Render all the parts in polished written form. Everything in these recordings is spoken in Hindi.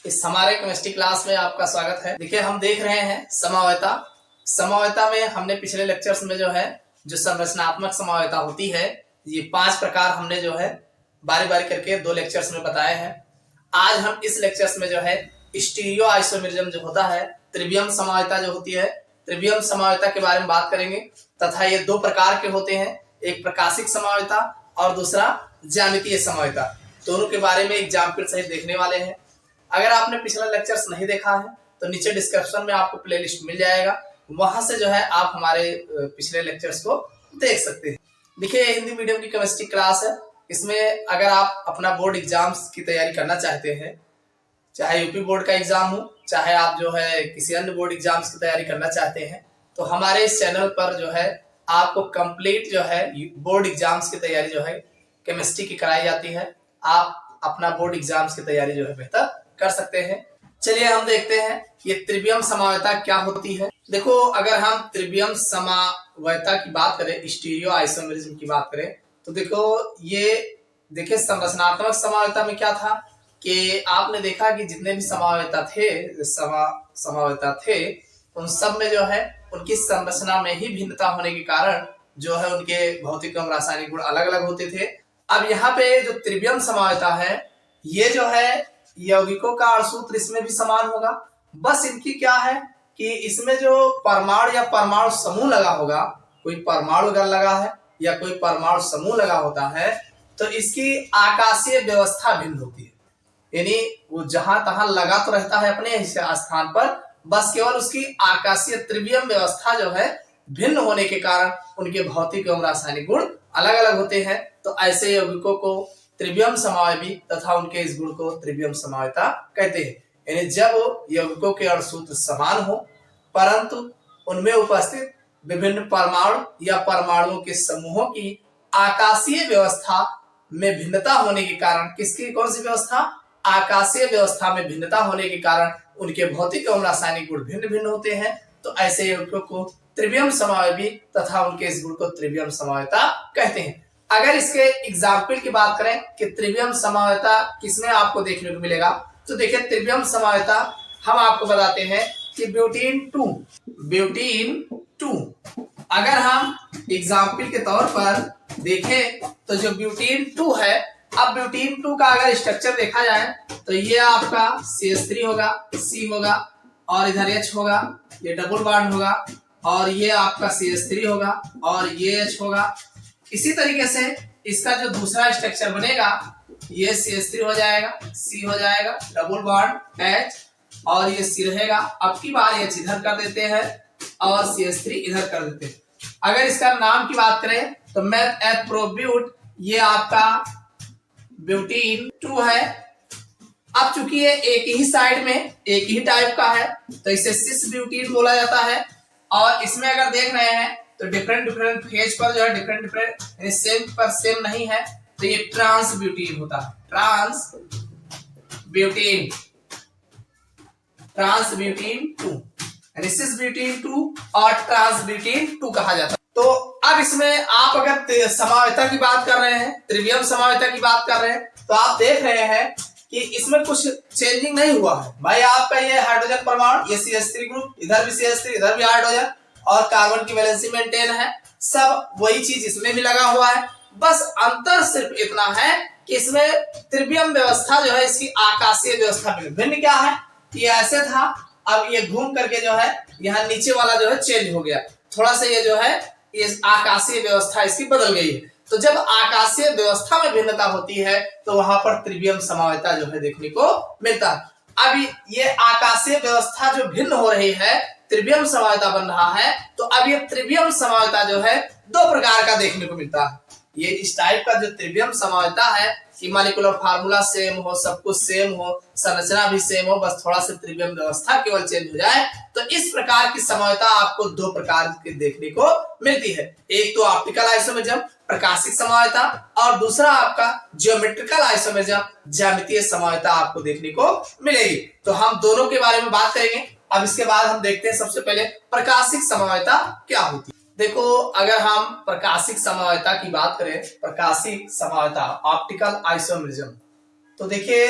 इस हमारे केमिस्ट्री क्लास में आपका स्वागत है। देखिए हम देख रहे हैं समवायता। समवायता में हमने पिछले लेक्चर्स में जो है जो संरचनात्मक समवायता होती है, ये 5 प्रकार हमने जो है बारी बारी करके 2 लेक्चर्स में बताए हैं। आज हम इस लेक्चर्स में जो है स्टीरियो आइसोमेरिज्म जो होता है, त्रिवियम समवायता जो होती है, त्रिवियम समवायता के बारे में बात करेंगे तथा ये 2 प्रकार के होते हैं, एक प्रकाशिक समवायता और दूसरा ज्यामितीय समवायता। दोनों के बारे में एग्जाम्पल सहित देखने वाले हैं। अगर आपने पिछला लेक्चर्स नहीं देखा है तो नीचे डिस्क्रिप्शन में आपको प्लेलिस्ट मिल जाएगा, वहां से जो है आप हमारे पिछले लेक्चर्स को देख सकते हैं। देखिए हिंदी मीडियम की केमिस्ट्री क्लास है, इसमें अगर आप अपना बोर्ड एग्जाम्स की तैयारी करना चाहते हैं, चाहे यूपी बोर्ड का एग्जाम हो, चाहे आप जो है किसी अन्य बोर्ड एग्जाम्स की तैयारी करना चाहते हैं, तो हमारे इस चैनल पर जो है आपको कंप्लीट जो है बोर्ड एग्जाम्स की तैयारी जो है केमिस्ट्री की कराई जाती है। आप अपना बोर्ड एग्जाम्स की तैयारी जो है बेहतर कर सकते हैं। चलिए हम देखते हैं ये त्रिवियम समवायता क्या होती है। देखो अगर हम त्रिवियम समवायता की बात करें, स्टीरियो आइसोमेरिज्म की बात करें, तो देखिए संरचनात्मक समवायता में क्या था कि आपने देखा कि जितने भी समवायता थे उन सब में जो है उनकी संरचना में ही भिन्नता होने के कारण जो है उनके भौतिक एवं रासायनिक गुण अलग अलग होते थे। अब यहाँ पे जो त्रिवियम समवायता है, ये जो है यौगिकों का अणुसूत्र इसमें भी समान होगा, बस इनकी क्या है कि इसमें जो परमाणु या परमाणु समूह लगा होगा, कोई परमाणु अगर लगा है या कोई परमाणु समूह लगा होता है तो इसकी आकाशीय व्यवस्था भिन्न होती है। यानी वो जहां तहां लगा तो रहता है अपने स्थान पर, बस केवल उसकी आकाशीय त्रिवियम व्यवस्था जो है भिन्न होने के कारण उनके भौतिक एवं रासायनिक गुण अलग अलग होते हैं। तो ऐसे यौगिकों को त्रिवियम समवायवी तथा उनके इस गुण को त्रिवियम समवायता कहते हैं। यानी जब यौगिकों के अणुसूत्र समान हो परंतु उनमें उपस्थित विभिन्न परमाणु या परमाणुओं के समूहों की आकाशीय व्यवस्था में भिन्नता होने के कारण, किसकी कौन सी व्यवस्था, आकाशीय व्यवस्था में भिन्नता होने के कारण उनके भौतिक एवं रासायनिक गुण भिन्न भिन्न होते हैं। तो ऐसे यौगिकों को त्रिवियम समवायवी तथा उनके इस गुण को त्रिवियम समवायता कहते हैं। अगर इसके एग्जाम्पल की बात करें कि त्रिवियम समवायता किसमें आपको देखने को मिलेगा, तो देखिए त्रिवियम समवायता हम आपको बताते हैं कि ब्यूटीन 2 अगर हम एग्जाम्पल के तौर पर देखें तो जो ब्यूटीन 2 है, अब ब्यूटीन 2 का अगर स्ट्रक्चर देखा जाए तो ये आपका CH3 होगा, C होगा और इधर H होगा, ये डबल बॉन्ड होगा और ये आपका CH3 होगा और ये H होगा। इसी तरीके से इसका जो दूसरा स्ट्रक्चर बनेगा, ये CH3 हो जाएगा, C हो जाएगा, डबल बॉन्ड H और ये C रहेगा। अब की बार H इधर कर देते हैं और CH3 इधर कर देते हैं। अगर इसका नाम की बात करें तो मेथ एथ प्रोब्यूट, ये आपका ब्यूटीन 2 है। अब चूंकि ये एक ही साइड में एक ही टाइप का है तो इसे सिस ब्यूटीन बोला जाता है। और इसमें अगर देख रहे हैं तो डिफरेंट फेज पर जो है डिफरेंट सेम पर सेम नहीं है, तो ये ट्रांस ब्यूटीन होता है, ट्रांस ब्यूटीन 2, सिस ब्यूटीन 2 और ट्रांस ब्यूटीन 2 कहा जाता है। तो अब इसमें आप अगर समवायता की बात कर रहे हैं, त्रिवियम समवायता की बात कर रहे हैं, तो आप देख रहे हैं कि इसमें कुछ चेंजिंग नहीं हुआ है। भाई आपका ये हाइड्रोजन परमाणु, ये CH3 ग्रुप, इधर भी CH3, इधर भी हाइड्रोजन और कार्बन की वैलेंसी मेंटेन है, सब वही चीज इसमें भी लगा हुआ है। बस अंतर सिर्फ इतना है कि इसमें त्रिवियम व्यवस्था जो है इसकी आकाशीय व्यवस्था भिन्न क्या है, ये ऐसे था, अब ये घूम करके जो है यहाँ नीचे वाला जो है चेंज हो गया, थोड़ा सा ये जो है इस आकाशीय व्यवस्था इसकी बदल गई है। तो जब आकाशीय व्यवस्था में भिन्नता होती है तो वहां पर त्रिवियम समवायता जो है देखने को मिलता है। अब ये आकाशीय व्यवस्था जो भिन्न हो रही है, त्रिवियम समवायता बन रहा है, तो अब ये त्रिवियम समवायता जो है 2 प्रकार का देखने को मिलता है। ये इस टाइप का जो त्रिवियम समवायता है कि मॉलिक्यूलर फार्मूला सेम हो, सब कुछ सेम हो, संरचना भी सेम हो, बस थोड़ा सा त्रिवियम व्यवस्था केवल चेंज हो जाए, तो इस प्रकार की समवायता आपको 2 प्रकार की देखने को मिलती है। एक तो ऑप्टिकल आइसोमेरिज्म, प्रकाशिक समवायता, और दूसरा आपका ज्योमेट्रिकल आइसोमेरिज्म, ज्यामितीय समवायता आपको देखने को मिलेगी। तो हम दोनों के बारे में बात करेंगे। अब इसके बाद हम देखते हैं सबसे पहले प्रकाशिक समवायता क्या होती है। देखो अगर हम प्रकाशिक समवायता की बात करें, प्रकाशिक समवायता ऑप्टिकल आइसोमेरिज्म, तो देखिए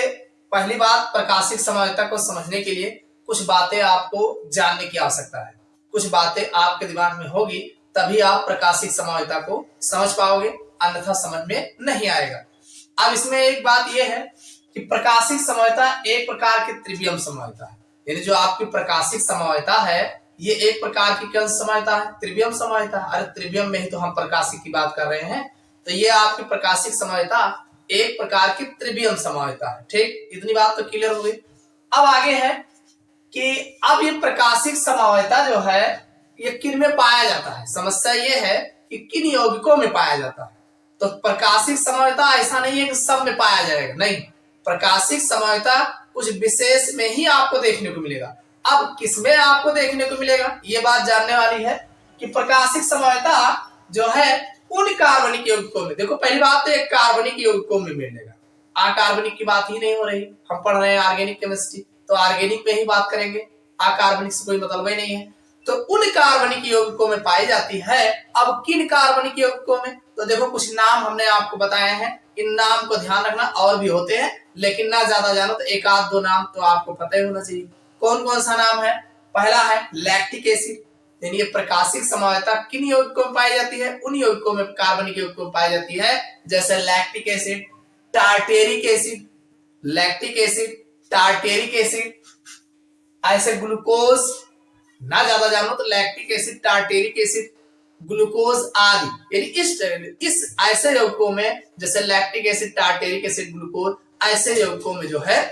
पहली बात, प्रकाशिक समझौता को समझने के लिए कुछ बातें आपको जानने की आवश्यकता है। कुछ बातें आपके दिमाग में होगी तभी आप प्रकाशिक समझौता को समझ पाओगे, अन्यथा समझ में नहीं आएगा। अब इसमें एक बात यह है कि प्रकाशिक समझौता एक प्रकार की त्रिवियम समझौता है, यानी जो आपकी प्रकाशिक समझौता है ये एक प्रकार की कौन समझौता है? त्रिवियम समझौता। अरे त्रिवियम में ही तो हम प्रकाशिक की बात कर रहे हैं, तो ये आपकी प्रकाशिक समझौता एक प्रकार की त्रिवियम समझौता है। ठीक, इतनी बात तो क्लियर हो गई। अब आगे है कि अब ये प्रकाशिक समझौता जो है ये किन में पाया जाता है? समस्या ये है कि किन यौगिकों में पाया जाता है। तो प्रकाशिक समझौता ऐसा नहीं है कि सब में पाया जाएगा, नहीं, प्रकाशिक समझौता कुछ विशेष में ही आपको देखने को मिलेगा। अब किसमें आपको देखने को मिलेगा ये बात जानने वाली है कि प्रकाशिक समझौता जो है उन कार्बनिक यौगिकों में, देखो पहली बात तो एक कार्बनिक यौगिकों में मिलेगा, अकार्बनिक की बात ही नहीं हो रही, हम पढ़ रहे हैं ऑर्गेनिक केमिस्ट्री, तो ऑर्गेनिक में ही बात करेंगे, अकार्बनिक से कोई मतलब ही नहीं है। तो उन कार्बनिक यौगिकों में पाई जाती है। अब किन कार्बनिक यौगिकों में? तो देखो कुछ नाम हमने आपको बताए हैं, इन नाम को ध्यान रखना, और भी होते हैं लेकिन ना ज्यादा जानो, तो एक आध दो नाम तो आपको पता ही होना चाहिए। कौन कौन सा नाम है? पहला है लैक्टिक एसिड, यानी ये प्रकाशिक समझौता किन यौगिकों में पाई जाती है? उन यौगिकों में, कार्बनिक यौगिकों में पाई जाती है, जैसे lactic acid, tartaric acid, lactic acid, tartaric acid, ऐसे ग्लूकोज, ना ज्यादा जानो तो lactic acid, tartaric acid, glucose आदि, यानी इस ऐसे यौगिकों में जैसे lactic acid, tartaric acid, glucose, ऐसे यौगिकों में जो है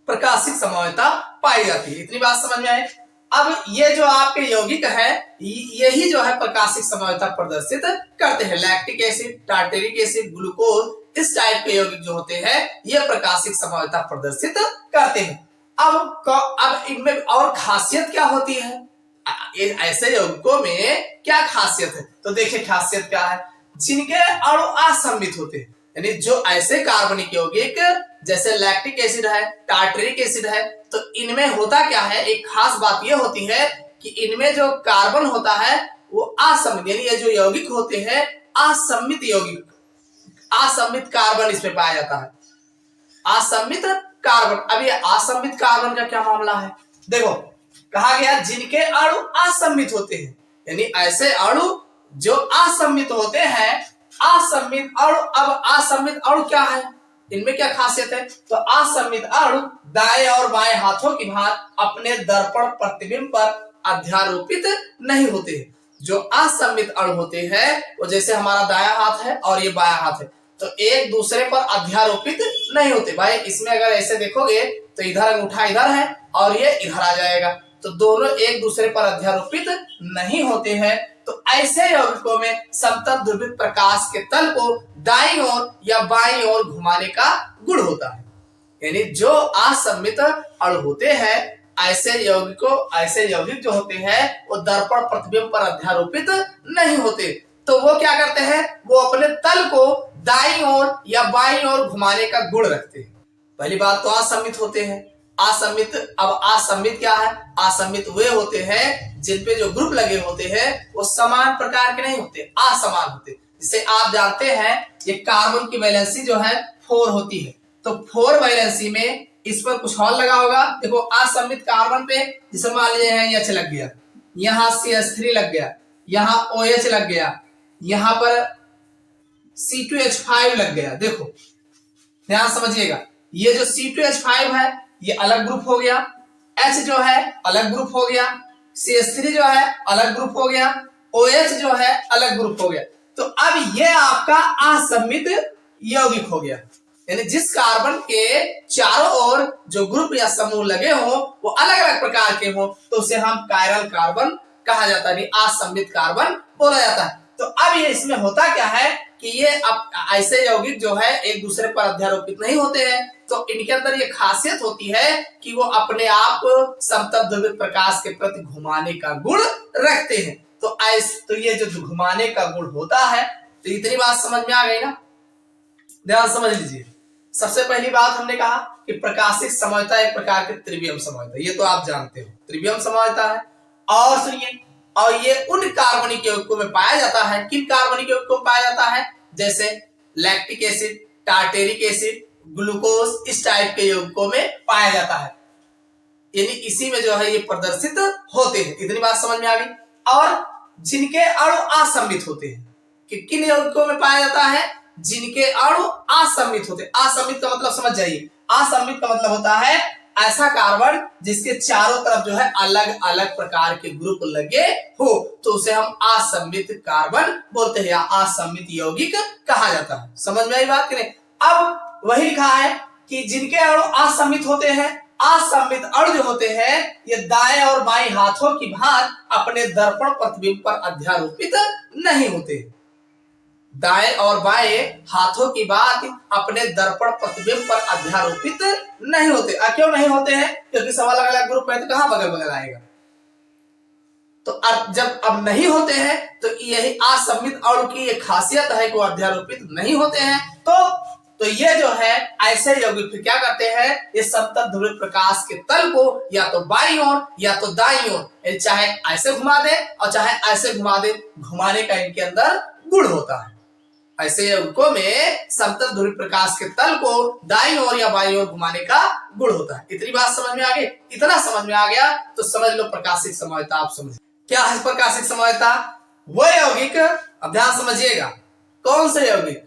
प्रकाशिक समझौता पाई जाती है। इतनी बात समझ में आए। अब ये जो आपके यौगिक है यही जो है प्रकाशिक समझौता प्रदर्शित करते हैं। Lactic acid, tartaric acid, glucose, इस टाइप के यौगिक जो होते हैं ये प्रकाशिक समझौता प्रदर्शित करते हैं। अब इनमें और खासियत क्या होती है? ऐसे यौगिकों में क्या खासियत है? तो देखिए खासियत क्या है, जिनके अणु असममित होते हैं, यानी जो ऐसे कार्बनिक यौगिक जैसे लैक्टिक एसिड है, टार्टरिक एसिड है, तो इनमें होता क्या है, एक खास बात यह होती है कि इनमें जो कार्बन होता है वो असममित, यानी ये जो यौगिक होते हैं असममित यौगिक, असममित कार्बन इसमें पाया जाता है, असममित कार्बन। अब ये असममित कार्बन का क्या मामला है? देखो कहा गया जिनके अणु असममित होते हैं, यानी ऐसे अणु जो असममित होते हैं, असममित अणु। अब असममित अणु क्या है, इनमें क्या खासियत है? तो असममित अणु दाएं और बाएं हाथों की भांति अपने दर्पण प्रतिबिंब पर अध्यारोपित नहीं होते हैं। जो असममित अणु होते हैं वो जैसे हमारा दायां हाथ है और ये बायां हाथ है, तो एक दूसरे पर अध्यारोपित नहीं होते। भाई इसमें अगर ऐसे देखोगे तो इधर अंगूठा इधर है और ये इधर आ जाएगा, तो दोनों एक दूसरे पर अध्यारोपित नहीं होते हैं। तो ऐसे यौगिकों में समतल ध्रुवित प्रकाश के तल को दाईं ओर या बाईं ओर घुमाने का गुण होता है, यानी जो असममित अणु होते हैं ऐसे यौगिक जो होते हैं वो दर्पण प्रतिबिंब पर अध्यारोपित नहीं होते, तो वो क्या करते हैं, वो अपने तल को दाईं ओर या बाईं ओर घुमाने का गुण रखते हैं। पहली बात तो असममित होते हैं, असममित। अब असममित क्या है? असममित वे होते हैं जिनपे जो ग्रुप लगे होते हैं वो समान प्रकार के नहीं होते, असमान होते। जिसे आप जानते हैं ये कार्बन की वैलेंसी जो है 4 होती है, तो 4 वैलेंसी में इस पर कुछ और लगा होगा। देखो असममित कार्बन पे जिसे मान लीजिए H लग गया, यहाँ CH3 लग गया, यहाँ OH लग गया, यहाँ पर C2H5 लग गया। देखो ध्यान समझिएगा, ये जो C2H5 है ये अलग ग्रुप हो गया, H जो है अलग ग्रुप हो गया, CH3 जो है अलग ग्रुप हो गया, OH जो है अलग ग्रुप हो गया। तो अब ये आपका असममित यौगिक हो गया, यानी जिस कार्बन के चारों ओर जो ग्रुप या समूह लगे हो वो अलग अलग प्रकार के हो तो उसे हम कायरल कार्बन कहा जाता है, असममित कार्बन बोला जाता है। तो अब ये इसमें होता क्या है कि ये अब ऐसे यौगिक जो है एक दूसरे पर अध्यारोपित नहीं होते हैं, तो इनके अंदर ये खासियत होती है कि वो अपने आप समतल ध्रुवित प्रकाश के प्रति घुमाने का गुण रखते हैं। तो ये जो घुमाने का गुण होता है, तो इतनी बात समझ में आ गई ना, ध्यान समझ लीजिए। सबसे पहली बात हमने कहा कि प्रकाशिक समझौता एक प्रकार के त्रिवियम समझौता, ये तो आप जानते हो त्रिवियम समझौता है। और सुनिए, और ये उन कार्बनिक यौगिकों में पाया जाता है, किन कार्बनिक यौगिकों में पाया जाता है? जैसे lactic acid, tartaric acid, glucose इस टाइप के यौगिकों में पाया जाता है, यानी इसी में जो है ये प्रदर्शित होते हैं। इतनी बात समझ में आ गई। और जिनके अणु असममित होते हैं, कि किन यौगिकों में पाया जाता है, जिनके अणु असममित होते हैं। असममित का मतलब समझ जाइए, असममित का मतलब होता है ऐसा कार्बन जिसके चारों तरफ जो है अलग अलग प्रकार के ग्रुप लगे हो, तो उसे हम असममित कार्बन बोलते हैं या असममित यौगिक कहा जाता है। समझ में आई बात कि नहीं? अब वही लिखा है कि जिनके अणु असममित होते हैं, असममित अणु जो होते हैं ये दाएं और बाएं हाथों की भांति अपने दर्पण प्रतिबिंब पर अध्यारोपित नहीं होते। दाएं और बाएं हाथों की बात अपने दर्पण प्रतिबिंब पर अध्यारोपित नहीं होते। क्यों नहीं होते हैं? क्योंकि सब अलग अलग ग्रुप है, तो कहां बगल बगल आएगा। तो जब अब नहीं होते हैं तो यही असममित अणु की एक खासियत है कि वो अध्यारोपित नहीं होते हैं। तो ये जो है ऐसे यौगिक फिर क्या करते हैं, ये समतल ध्रुवीय प्रकाश के तल को या तो बाईं ओर या तो दाईं ओर, चाहे ऐसे घुमा दे और चाहे ऐसे घुमा दे, घुमाने का इनके अंदर गुण होता है। ऐसे यौगिकों में समतल ध्रुवीय प्रकाश के तल को दाईं ओर या बाईं ओर घुमाने का गुण होता है। इतनी बात समझ में आ गई? इतना समझ में आ गया तो समझ लो प्रकाशिक समझौता। आप समझ क्या है प्रकाशिक समझौता? वो यौगिक, अब ध्यान समझिएगा, कौन से यौगिक?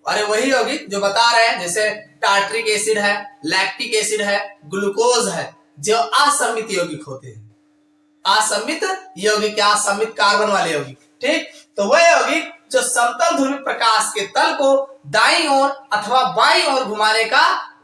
अरे वही यौगिक जो बता रहे हैं, जैसे टार्ट्रिक एसिड है, लैक्टिक एसिड है, ग्लूकोज है, जो असममित यौगिक होते हैं। असममित यौगिक, असममित कार्बन वाले यौगिक, ठीक? तो वह यौगिक जो समतल ध्रुवीय प्रकाश के तल को दाईं ओर अथवा बाईं ओर घुमाने का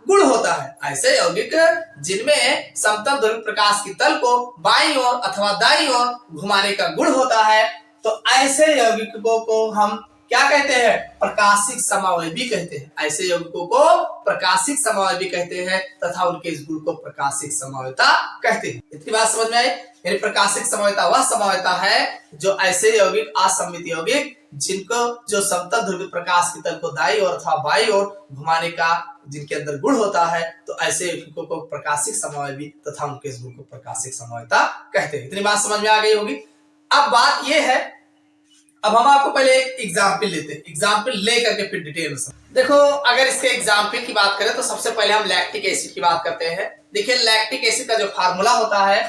गुण होता है। ऐसे यौगिक जिनमें समतल ध्रुवीय प्रकाश के तल को बाईं ओर अथवा दाईं ओर घुमाने का गुण होता है, तो ऐसे यौगिकों को हम क्या कहते हैं? प्रकाशिक समावयवी कहते हैं। ऐसे यौगिकों को प्रकाशिक समावयवी कहते हैं तथा उनके इस गुण को प्रकाशिक समझौता कहते हैं। इतनी बात समझ में आई? यानी प्रकाशिक समझौता वह समझौता है जो ऐसे यौगिक, असममित यौगिक, जिनको जो समतल ध्रुवीय प्रकाश के तल को दाईं ओर अथवा बाईं ओर घुमाने का जिनके अंदर गुण होता है, तो ऐसे यौगिकों को प्रकाशिक समावयवी तथा उनके इस गुण को प्रकाशिक समझौता कहते हैं। इतनी बात समझ में आ गई होगी। अब बात यह है, अब हम आपको पहले एक एग्जाम्पल लेते हैं, एग्जाम्पल लेकर के फिर डिटेल में देखो। अगर इसके एग्जाम्पल की बात करें तो सबसे पहले हम लैक्टिक एसिड की बात करते हैं। देखिए लैक्टिक एसिड का जो फार्मूला होता है,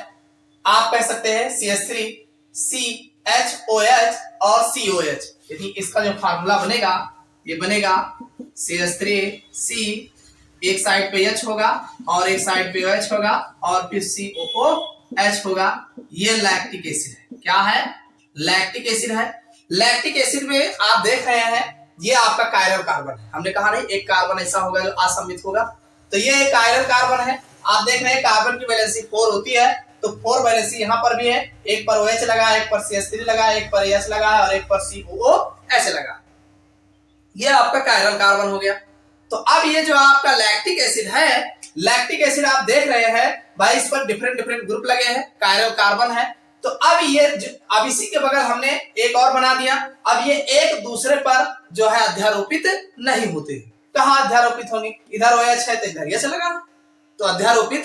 आप कह सकते हैं CH3 CHOH और COH। यदि इसका जो फार्मूला बनेगा, ये बनेगा CH3 C, एक साइड पे H होगा और एक साइड पे OH होगा और फिर COOH होगा। ये लैक्टिक एसिड है। क्या है? लैक्टिक एसिड है। लैक्टिक एसिड में आप देख रहे हैं ये आपका कायरल कार्बन है। हमने कहा नहीं एक कार्बन ऐसा होगा जो असममित होगा, तो ये एक कायरल कार्बन है। आप देख रहे हैं कार्बन की वैलेंसी 4 होती है, तो 4 वैलेंसी यहाँ पर भी है। एक पर OH लगा है, एक पर CH3 लगा है, एक पर H लगा है और एक पर COOH लगा है। ये आपका कायरल कार्बन हो गया। तो अब ये जो आपका लैक्टिक एसिड है, लैक्टिक एसिड आप देख रहे हैं भाई, इस पर डिफरेंट डिफरेंट ग्रुप लगे हैं, कायरल कार्बन है। तो अब ये अब इसी के बगल हमने एक और बना दिया। अब ये एक दूसरे पर जो है अध्यारोपित नहीं होते। कहाँ अध्यारोपित होंगे? इधर OH है तो इधर H लगा, तो अध्यारोपित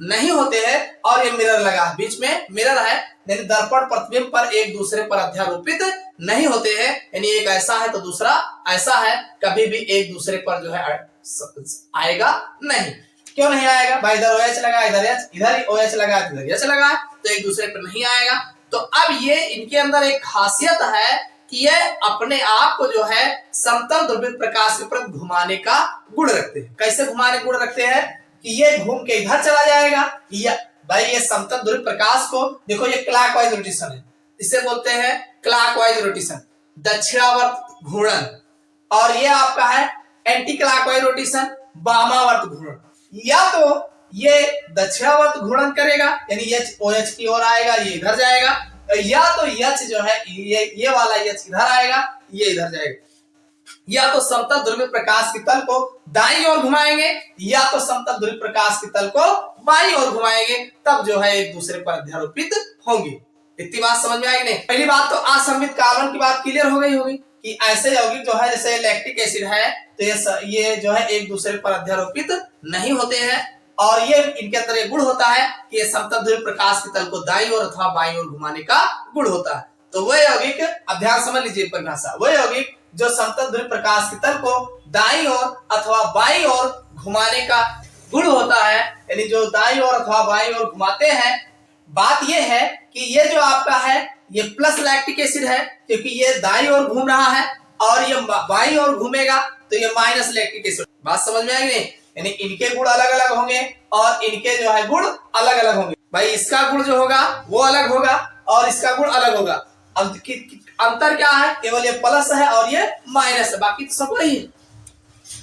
नहीं होते हैं। और ये मिरर लगा है, बीच में मिरर है, यानी दर्पण प्रतिबिंब पर एक दूसरे पर अध्यारोपित नहीं होते हैं। यानी एक ऐसा है तो दूसरा ऐसा है, कभी भी एक दूसरे पर जो है आएगा नहीं। क्यों नहीं आएगा भाई? इधर OH लगा, इधर H, इधर ही OH लगा, इधर H लगा, तो एक दूसरे पर नहीं आएगा। तो अब ये इनके अंदर एक खासियत है कि ये अपने आप को जो है समतल ध्रुवीय प्रकाश के प्रति घुमाने का गुण रखते हैं। कैसे घुमाने गुण रखते हैं? कि ये घूम के इधर चला जाएगा, भाई ये समतल ध्रुवीय प्रकाश को देखो, ये क्लॉकवाइज रोटेशन है, इसे बोलते हैं क्लॉकवाइज रोटेशन, दक्षिणावर्त घूर्णन। और ये आपका है एंटी क्लॉकवाइज रोटेशन, वामावर्त घूर्णन। या तो ये दक्षिणावर्त घूर्णन करेगा, यानी OH की ओर आएगा, ये इधर जाएगा, या तो H जो है ये वाला H इधर आएगा, ये इधर जाएगा। या तो समतल ध्रुवीय प्रकाश के तल को दाईं ओर घुमाएंगे या तो समतल ध्रुवीय प्रकाश के तल को बाईं ओर घुमाएंगे, तब जो है एक दूसरे पर अध्यारोपित होंगे। इतनी बात समझ में आएगी नहीं? पहली बात तो असममित कार्बन की बात क्लियर हो गई होगी कि ऐसे यौगिक जो है जैसे लैक्टिक एसिड है, तो ये जो है एक दूसरे पर अध्यारोपित नहीं होते हैं। और ये इनके अंदर एक गुण होता है कि ये समतल ध्रुवीय प्रकाश के तल को दाईं ओर अथवा बाईं ओर घुमाने का गुण होता है। तो वह यौगिक, अब ध्यान समझ लीजिए परिभाषा, वह यौगिक जो समतल ध्रुवीय प्रकाश के तल को दाईं ओर अथवा बाईं ओर घुमाने का गुण होता है, यानी जो दाईं ओर अथवा बाईं ओर घुमाते हैं। बात यह है कि ये जो आपका है ये प्लस लैक्टिक एसिड है, क्योंकि ये दाईं ओर घूम रहा है, और ये बाईं ओर घूमेगा तो ये माइनस लैक्टिक एसिड। बात समझ में आई नहीं? यानी इनके गुण अलग अलग होंगे और इनके जो है गुण अलग अलग होंगे। भाई इसका गुण जो होगा वो अलग होगा और इसका गुण अलग होगा। अब अंतर क्या है? केवल ये प्लस है और ये माइनस है, बाकी तो सब वही है।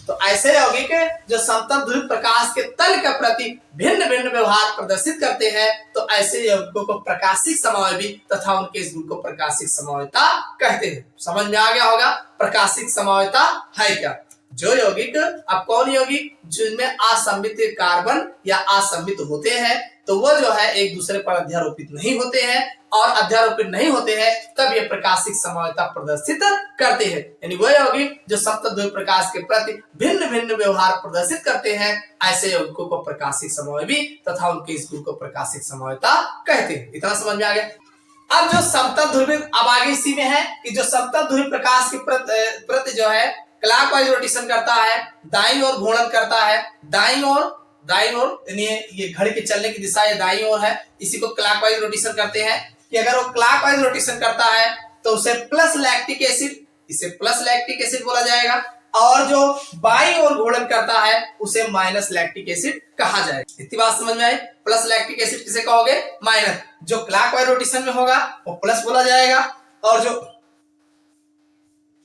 तो ऐसे यौगिक जो समतल ध्रुवीय प्रकाश के तल के प्रति भिन्न भिन्न व्यवहार प्रदर्शित करते हैं, तो ऐसे यौगिकों को प्रकाशिक समवायवी तथा उनके इस गुण को प्रकाशिक समवायता कहते हैं। समझ में आ गया होगा प्रकाशिक समवायता है क्या? जो यौगिक, अब कौन यौगिक जिनमें असममित कार्बन या असममित होते हैं, तो वो जो है एक दूसरे पर अध्यारोपित नहीं होते हैं, और अध्यारोपित नहीं होते हैं तब ये प्रकाशिक समवायता प्रदर्शित करते हैं। यानी वो यौगिक जो समतल ध्रुवीय प्रकाश के प्रति भिन्न भिन्न व्यवहार प्रदर्शित करते हैं, ऐसे यौगिकों को प्रकाशिक समवायवी तथा उनके इस गुण को प्रकाशिक समवायता कहते हैं। इतना समझ में आ गया? अब जो समतल ध्रुवीय, अब आगे इसी में है कि जो समतल ध्रुवीय प्रकाश के प्रति जो है क्लॉकवाइज रोटेशन करता है, दाईं ओर घूर्णन करता है, दाईं ओर यानी ये घड़ी के चलने की दिशा ये दाईं ओर है, इसी को क्लॉकवाइज रोटेशन करते हैं। कि अगर वो क्लॉकवाइज रोटेशन करता है तो उसे प्लस लैक्टिक एसिड, इसे प्लस लैक्टिक एसिड बोला जाएगा, और जो बाईं ओर घूर्णन करता है उसे माइनस लैक्टिक एसिड कहा जाएगा। इतनी बात समझ में आई? प्लस लैक्टिक एसिड किसे कहोगे? माइनस। जो क्लॉकवाइज रोटेशन में होगा वो प्लस बोला जाएगा, और जो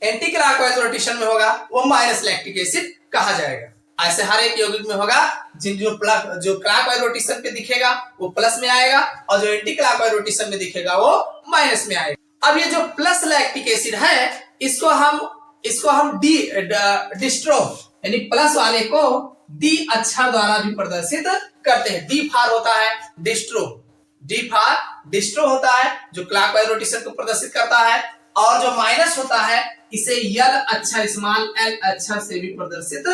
एंटी क्लॉकवाइज रोटेशन में होगा वो माइनस लैक्टिक एसिड कहा जाएगा। ऐसे हर एक यौगिक में होगा, जो क्लॉकवाइज रोटेशन पे दिखेगा वो प्लस में आएगा, और जो एंटी क्लॉकवाइज रोटेशन में दिखेगा वो माइनस में आएगा। अब ये जो प्लस लैक्टिक एसिड है, इसको हम डिस्ट्रो यानी प्लस वाले को डी अक्षर द्वारा भी प्रदर्शित करते हैं। डी फॉर होता है डिस्ट्रो, डी फॉर डिस्ट्रो होता है जो क्लॉकवाइज रोटेशन को प्रदर्शित करता है, और जो माइनस होता है इसे यल अक्षर, स्मॉल एल अक्षर से भी प्रदर्शित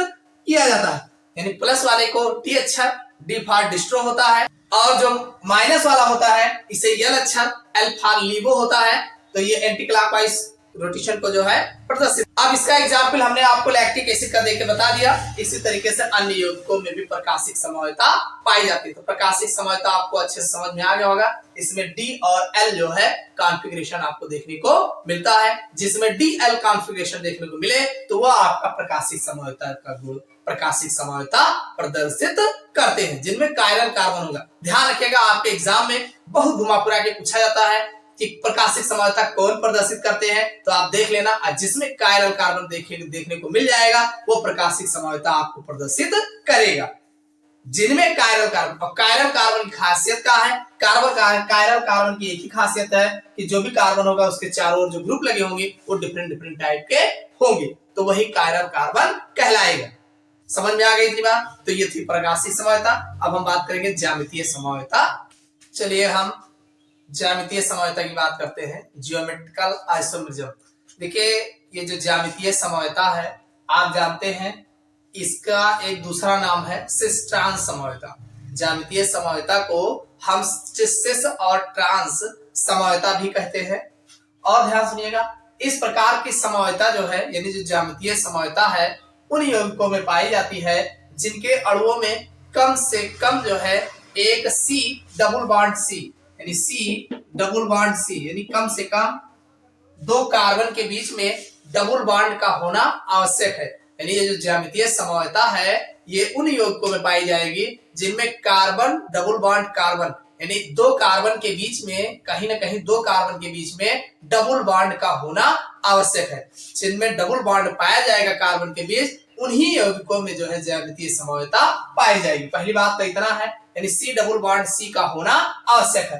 किया जाता है। यानी प्लस वाले को टी अक्षर डी फॉर डिस्ट्रो होता है, और जो माइनस वाला होता है इसे यल अक्षर एल फॉर लीवो होता है। तो ये एंटी क्लॉकवाइज रोटेशन को जो है प्रदर्शित। अब इसका एग्जाम्पल हमने आपको लैक्टिक एसिड का देके बता दिया। इसी तरीके से अन्य यौगिकों में भी प्रकाशिक समवायता पाई जाती है। तो प्रकाशिक समवायता आपको अच्छे से समझ में आ गया होगा। इसमें डी और एल जो है कॉन्फ़िगरेशन आपको देखने को मिलता है। जिसमें डी एल कॉन्फ़िगरेशन देखने को मिले तो वह आपका प्रकाशिक समवायता का गुण, प्रकाशिक समवायता प्रदर्शित करते हैं, जिनमें कायरल कार्बन होगा। ध्यान रखिएगा, आपके एग्जाम में बहुत घुमा-फिरा के पूछा जाता है कि प्रकाशिक समवायता कौन प्रदर्शित करते हैं, तो आप देख लेना। जिसमें कायरल कार्बन देखने को मिल जाएगा वो प्रकाशिक समवायता आपको प्रदर्शित करेगा। जिनमें कायरल कार्बन, और कायरल कार्बन की खासियत क्या है? कायरल कार्बन की एक ही खासियत है कि जो भी कार्बन होगा उसके चारों ओर जो ग्रुप लगे होंगे वो डिफरेंट टाइप के होंगे, तो वही कायरल कार्बन कहलाएगा। समझ में आ गई थी बात? तो ये थी प्रकाशिक समवायता। अब हम बात करेंगे ज्यामितीय समवायता। चलिए हम ज्यामितीय समवायता की बात करते हैं। Geometrical isomerism. देखिए ये जो ज्यामितीय समवायता है, आप जानते हैं इसका एक दूसरा नाम है सिस ट्रांस समवायता। ज्यामितीय समवायता को हम सिस और ट्रांस समवायता भी कहते हैं। और ध्यान सुनिएगा, इस प्रकार की समवायता जो है, यानी जो ज्यामितीय समवायता है, उन यौगिकों में पाई जाती है जिनके अणुओं में कम से कम जो है एक सी डबल बॉन्ड सी, यानी सी डबल बॉन्ड सी, यानी कम से कम दो कार्बन के बीच में डबल बॉन्ड का होना आवश्यक है। यानी ये जो ज्यामितीय समवायता है ये उन यौगिकों में पाई जाएगी जिनमें कार्बन डबल बॉन्ड कार्बन, यानी दो कार्बन के बीच में कहीं ना कहीं दो कार्बन के बीच में डबल बॉन्ड का होना आवश्यक है। जिनमें डबल बॉन्ड पाया जाएगा कार्बन के बीच, उन्हीं यौगिकों में जो है ज्यामितीय समवायता पाई जाएगी। पहली बात तो इतना है, यानी सी डबल बॉन्ड सी का होना आवश्यक है।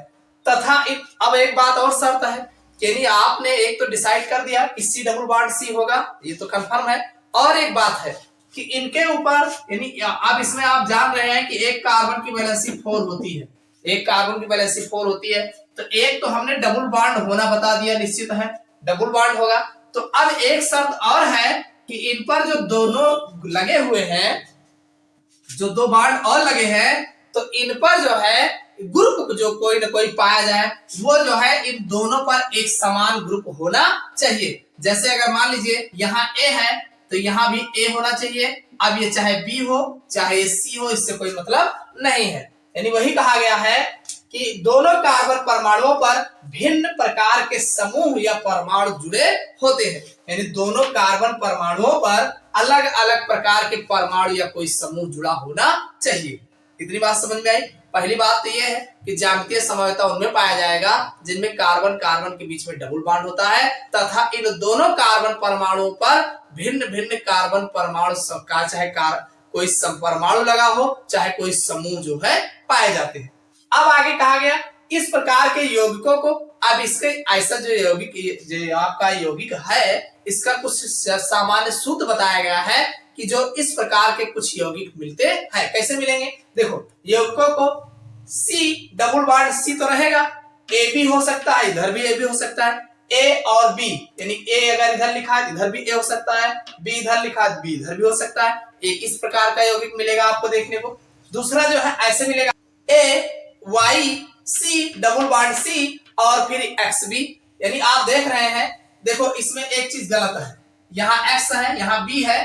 तथा अब एक बात और शर्त है, यानी आपने एक तो डिसाइड कर दिया कि सी डबल बॉन्ड सी होगा, ये तो कंफर्म है। और एक बात है कि इनके ऊपर, यानी अब इसमें आप जान रहे हैं कि एक कार्बन की वैलेंसी 4 होती है, एक कार्बन की वैलेंसी 4 होती है। तो एक तो हमने डबल बॉन्ड होना बता दिया, निश्चित है डबल बॉन्ड होगा। तो अब एक शर्त और है कि इन पर जो दोनों लगे हुए हैं, जो दो बॉन्ड और लगे हैं, तो इन पर जो है ग्रुप जो कोई ना कोई पाया जाए, वो जो है इन दोनों पर एक समान ग्रुप होना चाहिए। जैसे अगर मान लीजिए यहाँ ए है तो यहाँ भी ए होना चाहिए। अब ये चाहे बी हो चाहे सी हो, इससे कोई मतलब नहीं है। यानी वही कहा गया है कि दोनों कार्बन परमाणुओं पर भिन्न प्रकार के समूह या परमाणु जुड़े होते हैं। यानी दोनों कार्बन परमाणुओं पर अलग अलग प्रकार के परमाणु या कोई समूह जुड़ा होना चाहिए। इतनी बात समझ में आई। पहली बात तो यह है कि ज्यामितीय समवायता उनमें पाया जाएगा जिनमें कार्बन कार्बन के बीच में डबल बॉन्ड होता है तथा इन दोनों कार्बन परमाणुओं पर भिन्न भिन्न कार्बन परमाणु का चाहे कोई परमाणु लगा हो चाहे कोई समूह जो है पाए जाते हैं। अब आगे कहा गया इस प्रकार के यौगिकों को, अब इसके ऐसा जो यौगिक जो आपका यौगिक है इसका कुछ सामान्य सूत्र बताया गया है कि जो इस प्रकार के कुछ यौगिक मिलते हैं। कैसे मिलेंगे? देखो यौगिकों को C डबल बॉन्ड C तो रहेगा, ए भी हो सकता है, इधर भी ए भी हो सकता है, ए और बी, यानी ए अगर इधर लिखा है इधर भी ए हो सकता है, बी इधर लिखा है बी इधर भी हो सकता है। एक इस प्रकार का यौगिक मिलेगा आपको देखने को। दूसरा जो है ऐसे मिलेगा A Y C double bond C और फिर एक्स बी, यानी आप देख रहे हैं देखो इसमें एक चीज गलत है, यहाँ एक्स है यहाँ बी है,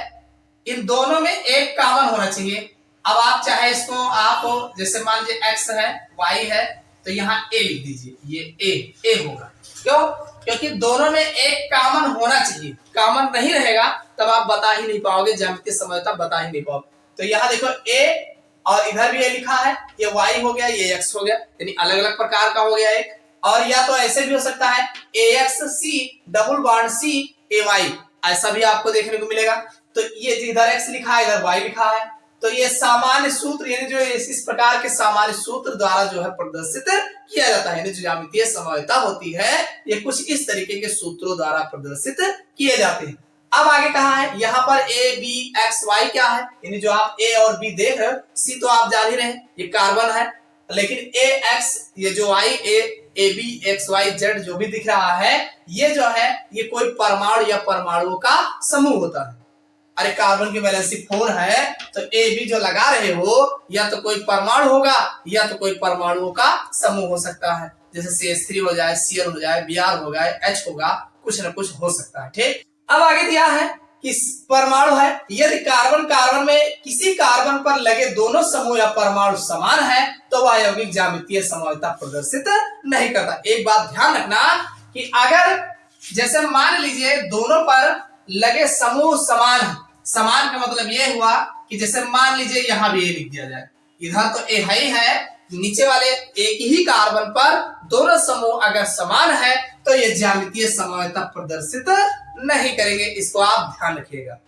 इन दोनों में एक कॉमन होना चाहिए। अब आप चाहे इसको आप जैसे मान लीजिए एक्स है वाई है तो यहाँ ए लिख दीजिए, ये ए होगा। क्यों? क्योंकि दोनों में एक कॉमन होना चाहिए। कॉमन नहीं रहेगा तब आप बता ही नहीं पाओगे, ज्यामितीय समवायता बता ही नहीं पाओगे। तो यहाँ देखो ए और इधर भी ए लिखा है, ये वाई हो गया ये एक्स हो गया, यानी अलग अलग प्रकार का हो गया एक। और या तो ऐसे भी हो सकता है A X C double bond C A Y, ऐसा भी आपको देखने को मिलेगा। तो ये इधर एक्स लिखा है इधर वाई लिखा है, तो ये सामान्य सूत्र यानी जो इस प्रकार के सामान्य सूत्र द्वारा जो है प्रदर्शित किया जाता है। यानी जो ज्यामितीय समवायता होती है ये कुछ इस तरीके के सूत्रों द्वारा प्रदर्शित किए जाते हैं। अब आगे कहा है यहाँ पर ए बी एक्स वाई क्या है, यानी जो आप ए और बी देख रहे हो, सी तो आप जान ही रहे हैं ये कार्बन है, लेकिन ए एक्स ये जो Y A B X Y Z जो भी दिख रहा है ये जो है ये कोई परमाणु या परमाणुओं का समूह होता है। अरे कार्बन की वैलेंसी 4 है तो ए बी जो लगा रहे हो या तो कोई परमाणु होगा या तो कोई परमाणुओं का समूह हो सकता है, जैसे CH3 हो जाए, Cl हो जाए, Br हो जाए, H होगा, कुछ ना कुछ हो सकता है। ठीक, अब आगे दिया है कि परमाणु है, यदि कार्बन कार्बन में किसी कार्बन पर लगे दोनों समूह या परमाणु समान है तो वह यौगिक ज्यामितीय समवायता प्रदर्शित नहीं करता। एक बात ध्यान रखना कि अगर जैसे मान लीजिए दोनों पर लगे समूह समान है, समान का मतलब ये हुआ कि जैसे मान लीजिए यहाँ भी ए लिख दिया जाए, इधर तो ए ही है, नीचे वाले एक ही कार्बन पर दोनों समूह अगर समान है तो ये ज्यामितीय समवायता प्रदर्शित नहीं करेंगे। इसको आप ध्यान रखिएगा।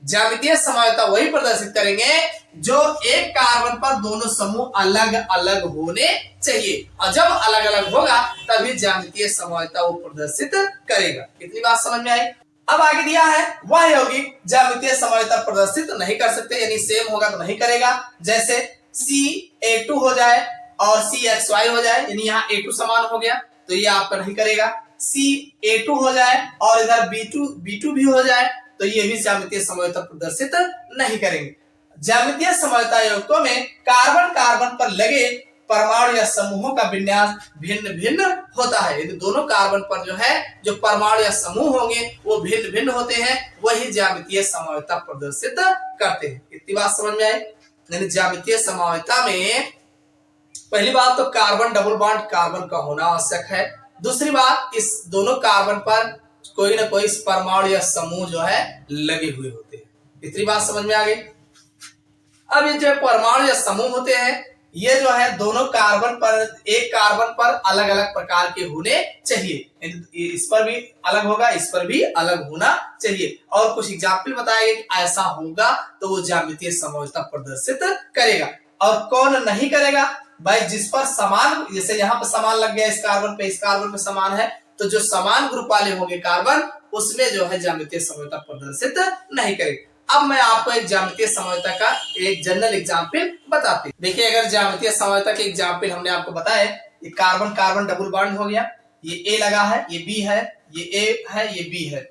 ज्यामितीय समवायता वही प्रदर्शित करेंगे जो एक कार्बन पर दोनों समूह अलग अलग होने चाहिए, और जब अलग अलग होगा तभी ज्यामितीय समवायता वो प्रदर्शित करेगा। कितनी बात समझ में आई? अब आगे दिया है वह यौगिक ज्यामितीय समवायता प्रदर्शित नहीं कर सकते, यानी सेम होगा तो नहीं करेगा। जैसे CA2 हो जाए और CXY हो जाए, यानी यहाँ A2 समान हो गया तो ये आपका नहीं करेगा। CA2 हो जाए और इधर B2 भी हो जाए तो ये भी ज्यामितीय समवायता प्रदर्शित नहीं करेंगे। ज्यामितीय समवायता यौगिकों में कार्बन कार्बन पर लगे परमाणु या समूहों का विन्यास भिन्न भिन्न होता है। यदि दोनों कार्बन पर जो है जो परमाणु या समूह होंगे वो भिन्न भिन्न होते हैं, वही ज्यामितीय समवायता प्रदर्शित करते हैं। इतनी बात समझ में आई? यानी ज्यामितीय समवायता में पहली बात तो कार्बन डबल बॉन्ड कार्बन का होना आवश्यक है। दूसरी बात इस दोनों कार्बन पर कोई ना कोई परमाणु या समूह जो है लगे हुए होते हैं। इतनी बात समझ में आ गई? अब ये जो परमाणु या समूह होते हैं ये जो है दोनों कार्बन पर एक कार्बन पर अलग अलग प्रकार के होने चाहिए। इस पर भी अलग होगा, इस पर भी अलग होना चाहिए, और कुछ एग्जाम्पल बताएंगे कि ऐसा होगा तो वो ज्यामितीय समवायता प्रदर्शित करेगा। और कौन नहीं करेगा? भाई जिस पर समान, जैसे यहाँ पर समान लग गया इस कार्बन पे समान है तो जो समान ग्रुप वाले होंगे कार्बन उसमें जो है ज्यामितीय समवायता प्रदर्शित नहीं करेगा। अब मैं आपको एक ज्यामितीय समवायता का एक जनरल एग्जाम्पल बताते हैं। देखिए अगर ज्यामितीय समवायता के एग्जाम्पल हमने आपको बताया, ये कार्बन कार्बन डबल बॉन्ड हो गया, ये ए लगा है, ये बी है, ये ए है, ये बी है,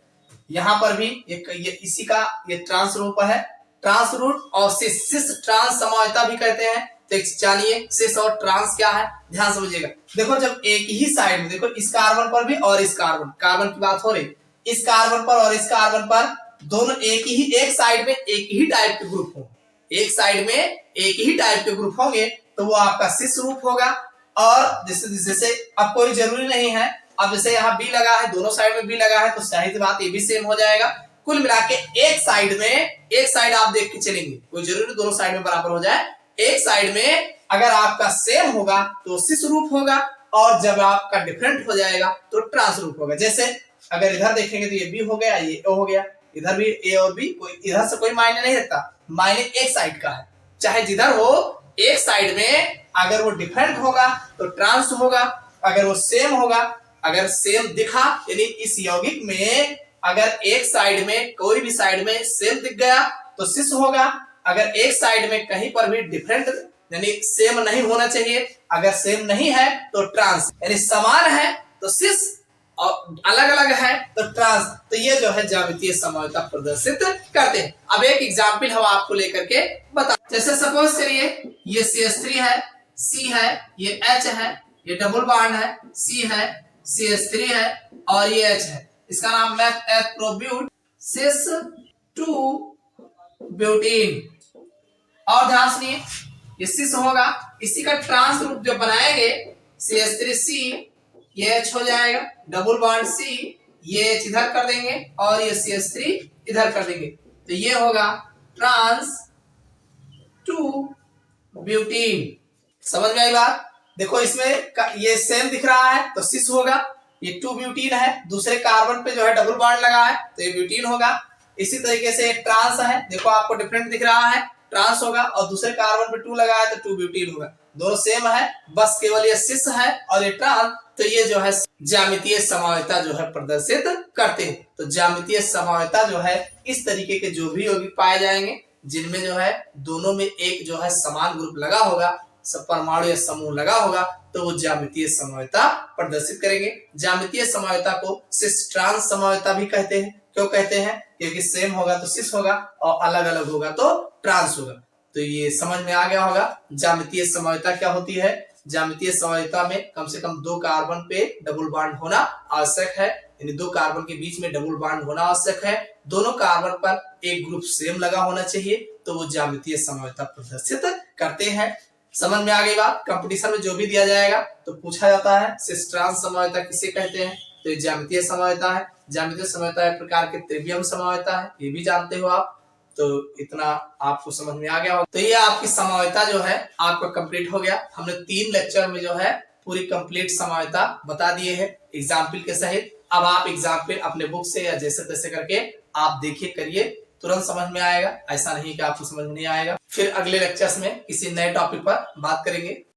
यहाँ पर भी ये इसी का ये ट्रांस रूप है, ट्रांस रूट और सिस ट्रांस समवायता भी कहते हैं। तो जानिए सिस और ट्रांस क्या है, ध्यान समझिएगा। देखो जब एक ही साइड में देखो इस कार्बन पर भी और इस कार्बन की बात हो रही, इस कार्बन पर और इस कार्बन पर दोनों एक साइड में एक ही टाइप के ग्रुप हो, एक साइड में एक ही टाइप के ग्रुप होंगे तो वो आपका सिस रूप होगा। और जैसे अब कोई जरूरी नहीं है, अब जैसे यहाँ बी लगा है, दोनों साइड में बी लगा है तो जाहिर सी बात ये भी सेम हो जाएगा। कुल मिला के एक साइड आप देख के चलेंगे, कोई जरूरी नहीं दोनों साइड में बराबर हो जाए। एक साइड में अगर आपका सेम होगा तो सिस रूप होगा, और जब आपका डिफरेंट हो जाएगा तो ट्रांस रूप होगा। जैसे अगर इधर देखेंगे तो ये बी हो गया, ये ओ हो गया, इधर भी ए और बी, कोई इधर से कोई मायने नहीं रखता, मायने एक साइड का है। चाहे जिधर हो, एक साइड में अगर वो डिफरेंट होगा तो ट्रांस होगा, अगर वो सेम होगा, अगर सेम दिखा यानी इस यौगिक में अगर एक साइड में कोई भी साइड में सेम दिख गया तो सिस होगा। अगर एक साइड में कहीं पर भी डिफरेंट यानी सेम नहीं होना चाहिए, अगर सेम नहीं है तो ट्रांस, यानी समान है तो सिस और अलग अलग है तो ट्रांस। तो ये जो है ज्यामितीय समयोता प्रदर्शित करते हैं। अब एक एग्जाम्पल हम आपको लेकर के बता, जैसे सपोज करिए ये CH3 है, C है, ये H है, ये डबल बॉन्ड है, C है, CH3 है और ये H है। इसका नाम है प्रोब्यूट सिस 2 ब्यूटीन। और ध्यान सुनिए, ये सिस होगा, इसी का ट्रांस रूप जब बनाएंगे CH3C, ये H हो जाएगा, डबल बॉन्ड C, ये H इधर कर देंगे और ये CH3 इधर कर देंगे तो ये होगा ट्रांस 2 ब्यूटीन। समझ में आई बात? देखो इसमें ये सेम दिख रहा है तो सिस होगा, ये 2 ब्यूटीन है, दूसरे कार्बन पे जो है डबल बॉन्ड लगा है तो ये ब्यूटीन होगा। इसी तरीके से एक ट्रांस है, देखो आपको डिफरेंट दिख रहा है, ट्रांस होगा, और दूसरे कार्बन पे 2 लगा है तो 2 ब्यूटीन होगा। दोनों सेम है, बस केवल ये सिस है और ये ट्रांस, तो ये जो है ज्यामितीय समयोता जो है प्रदर्शित करते हैं। तो ज्यामितीय समयोता जो है इस तरीके के जो भी यौगिक पाए जाएंगे जिनमें जो है दोनों में एक जो है समान ग्रुप लगा होगा, सब परमाणु या समूह लगा होगा, तो वो ज्यामितीय समयोता प्रदर्शित करेंगे। ज्यामितीय समयोता को सिस ट्रांस समयोता भी कहते हैं। क्यों कहते हैं? क्योंकि सेम होगा तो सिस होगा और अलग अलग होगा तो ट्रांस होगा। तो ये समझ में आ गया होगा ज्यामितीय समयोता क्या होती है। ज्यामितीय समयोता में कम से कम 2 कार्बन पे डबल बॉन्ड होना आवश्यक है, यानी 2 कार्बन के बीच में डबल बॉन्ड होना आवश्यक है, दोनों कार्बन पर एक ग्रुप सेम लगा होना चाहिए, तो वो ज्यामितीय समयोता प्रदर्शित करते हैं। समझ में आ गई बात? कंपटीशन में जो भी दिया जाएगा तो पूछा जाता है सिस ट्रांस समयोता किसे कहते हैं, तो ये ज्यामितीय समयोता है। ज्यामितीय समयोता एक प्रकार के त्रिवियम समयोता है, ये भी जानते हो आप, तो इतना आपको समझ में आ गया होगा। तो ये आपकी समयोता जो है आपका कंप्लीट हो गया। हमने 3 लेक्चर में जो है पूरी कंप्लीट समयोता बता दिए है एग्जाम्पल के सहित। अब आप एग्जाम्पल अपने बुक से या जैसे तैसे करके आप देखिए, करिए, तुरंत समझ में आएगा, ऐसा नहीं कि आपको समझ में नहीं आएगा। फिर अगले लेक्चर्स में किसी नए टॉपिक पर बात करेंगे।